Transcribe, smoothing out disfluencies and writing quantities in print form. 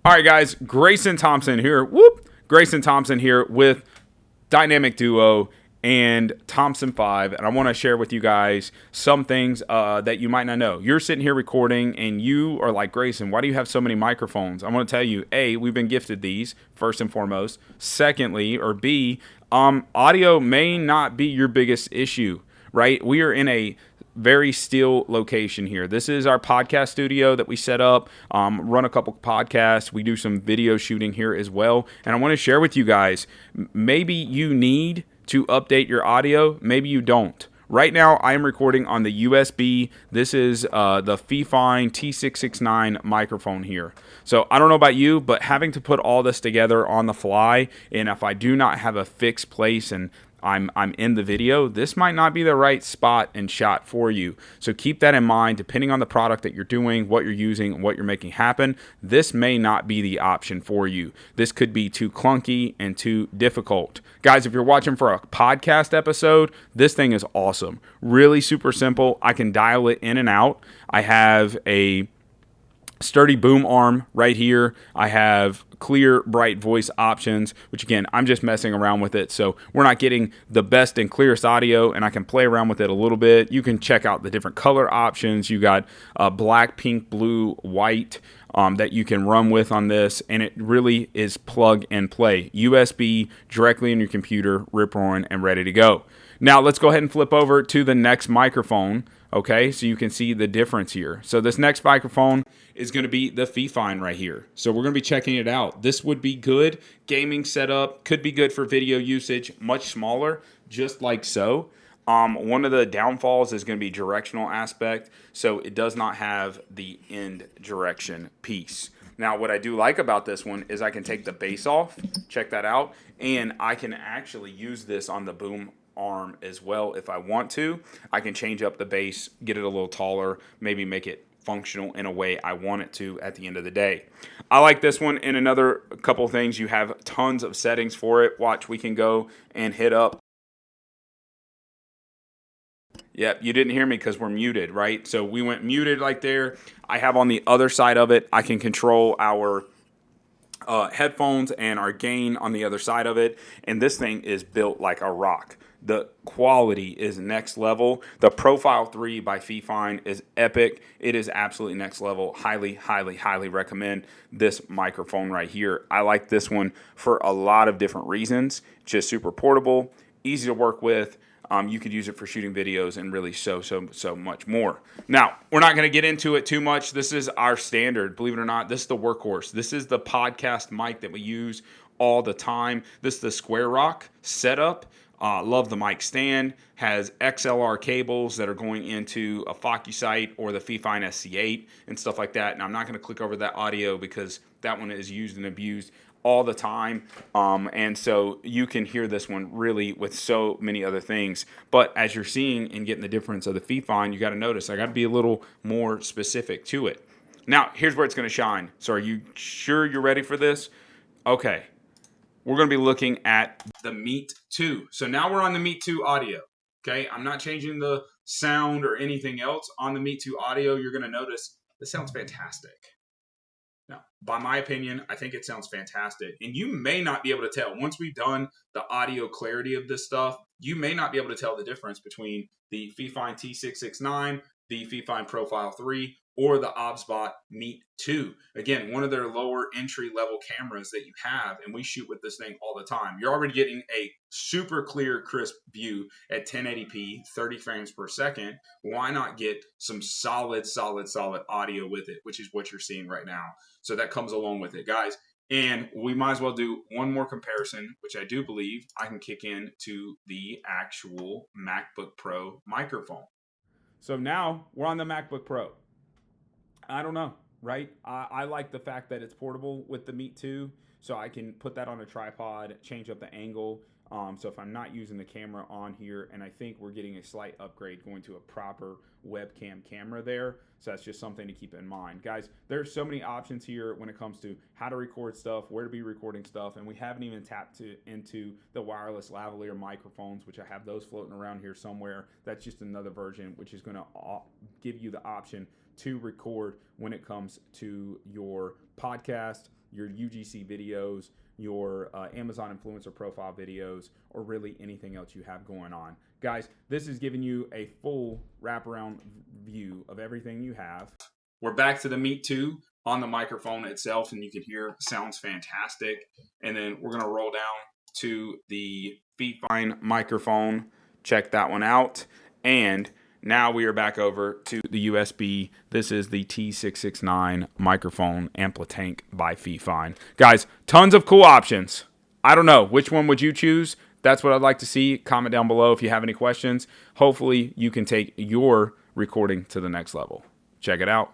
All right, guys, Grayson Thompson here. Whoop! Grayson Thompson here with Dynamic Duo and Thompson 5, and I want to share with you guys some things that you might not know. You're sitting here recording, and you are like, Grayson, why do you have so many microphones? I want to tell you, A, we've been gifted these, first and foremost. Secondly, or B, audio may not be your biggest issue, right? We are in a very still location here. This is our podcast studio that we set up, run a couple podcasts. We do some video shooting here as well. And I want to share with you guys, maybe you need to update your audio. Maybe you don't. Right now, I am recording on the USB. This is the Fifine T669 microphone here. So I don't know about you, but having to put all this together on the fly, and if I do not have a fixed place and I'm in the video, this might not be the right spot and shot for you. So keep that in mind. Depending on the product that you're doing, what you're using, what you're making happen, this may not be the option for you. This could be too clunky and too difficult. Guys, if you're watching for a podcast episode, this thing is awesome. Really super simple. I can dial it in and out. I have a sturdy boom arm right here. I have clear, bright voice options, which again, I'm just messing around with it. So we're not getting the best and clearest audio, and I can play around with it a little bit. You can check out the different color options. You got black, pink, blue, white that you can run with on this, and it really is plug and play. USB directly in your computer, rip-roaring and ready to go. Now let's go ahead and flip over to the next microphone. Okay, so you can see the difference here. So this next microphone is going to be the Fifine right here. So we're going to be checking it out. This would be good gaming setup, could be good for video usage, much smaller, just like so. One of the downfalls is going to be directional aspect, so it does not have the end direction piece. Now, what I do like about this one is I can take the bass off, check that out, and I can actually use this on the boom arm as well if I want to. I can change up the bass, get it a little taller, maybe make it functional in a way I want it to at the end of the day. I like this one. And another couple things, you have tons of settings for it. Watch, we can go and hit up. Yep, you didn't hear me because we're muted, right? So we went muted like there. I have on the other side of it, I can control our headphones and our gain on the other side of it. And this thing is built like a rock. The quality is next level. The Profile 3 by Fifine is epic. It is absolutely next level. Highly, highly, highly recommend this microphone right here. I like this one for a lot of different reasons. Just super portable, easy to work with. You could use it for shooting videos and really so much more. Now, we're not going to get into it too much. This is our standard. Believe it or not, this is the workhorse. This is the podcast mic that we use all the time. This is the Square Rock setup. Love the mic stand. Has XLR cables that are going into a Focusite or the Fifine SC8 and stuff like that. And I'm not going to click over that audio because that one is used and abused all the time. And so you can hear this one really with so many other things. But as you're seeing and getting the difference of the Fifine, you got to notice I got to be a little more specific to it. Now, here's where it's going to shine. So are you sure you're ready for this? Okay. We're going to be looking at the Meet 2. So now we're on the Meet 2 audio. Okay, I'm not changing the sound or anything else. On the Meet 2 audio, you're going to notice this sounds fantastic. Now, by my opinion, I think it sounds fantastic. And you may not be able to tell. Once we've done the audio clarity of this stuff, you may not be able to tell the difference between the Fifine T669, the Fifine Profile 3, or the Obsbot Meet 2. Again, one of their lower entry level cameras that you have, and we shoot with this thing all the time. You're already getting a super clear, crisp view at 1080p, 30 frames per second. Why not get some solid audio with it, which is what you're seeing right now. So that comes along with it, guys. And we might as well do one more comparison, which I do believe I can kick in to the actual MacBook Pro microphone. So now we're on the MacBook Pro. I don't know, right? I like the fact that it's portable with the Meet 2, so I can put that on a tripod, change up the angle. So if I'm not using the camera on here, and I think we're getting a slight upgrade going to a proper webcam camera there. So that's just something to keep in mind. Guys, there's so many options here when it comes to how to record stuff, where to be recording stuff, and we haven't even tapped into the wireless lavalier microphones, which I have those floating around here somewhere. That's just another version, which is going to give you the option to record when it comes to your podcast, your UGC videos, your Amazon influencer profile videos, or really anything else you have going on. Guys, this is giving you a full wraparound view of everything you have. We're back to the meat too on the microphone itself, and you can hear it sounds fantastic. And then we're gonna roll down to the Fifine microphone. Check that one out. And now we are back over to the USB. This is the T669 microphone Amplitank by Fifine. Guys, tons of cool options. I don't know, which one would you choose? That's what I'd like to see. Comment down below if you have any questions. Hopefully you can take your recording to the next level. Check it out.